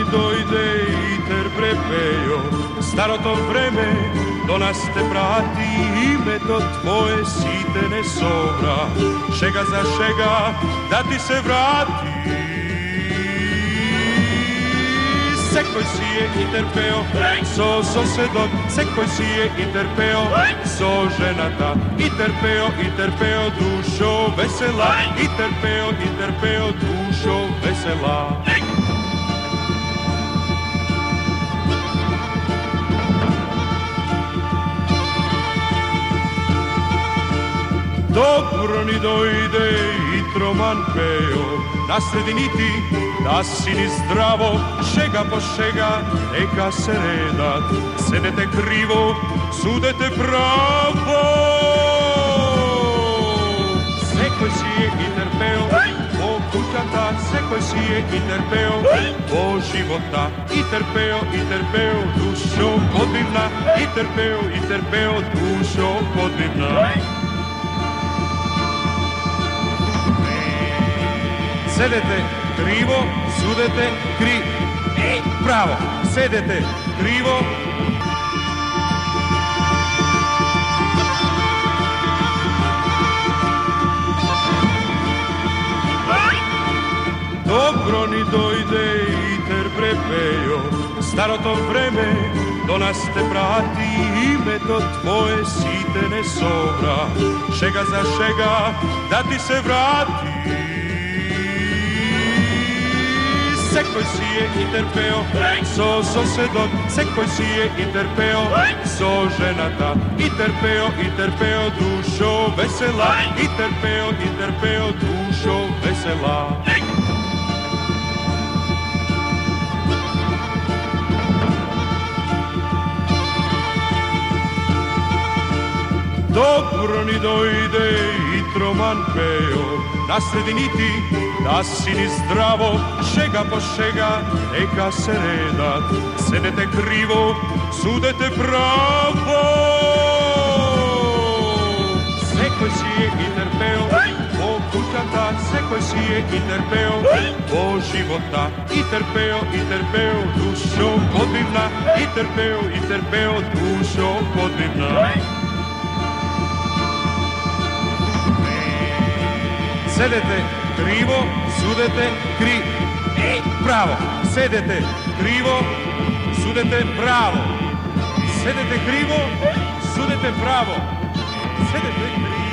ni dojde iter prepejo, staro to vreme do nas te prati, ime to tvoje site ne sobra, šega za šega da ti se vrati. Sekoj si je iterpeo, so sosedot, sekoj si je iterpeo, so ženata, iterpeo, dušo vesela, iterpeo, dušo vesela. Dobro ni dojde i troman peo, na srediniti da si ni zdravo, šega po šega, neka se redat, sedete krivo, sudete pravo. Sekoj si je iterpeo, po kućata, sekoj si je iterpeo, po života, iterpeo, dušo podivna, iterpeo, dušo podivna. Sedete krivo, sudete pravo. Sedete krivo. Dobro ni dojde iter prepejo, staro to vreme do nas te prati, ime to tvoje site ne sobra, šega za šega da ti se vrati. Sekoj si je iterpeo, so sosedot, sekoj si je iterpeo, so ženata, iterpeo, dušo vesela, iterpeo, dušo vesela. Dobro ni dojde i troman peo, na srediniti da si ni zdravo, šega po šega, neka se redat, sedete krivo, sudete pravo. Sekoj si je iterpeo, po kućata, sekoj si je iterpeo, po života, iterpeo, dušo podivna, iterpeo, dušo podivna. Sedete krivo, sudete pravo. Sedete krivo, sudete pravo. Sedete krivo, sudete pravo. Sedete krivo.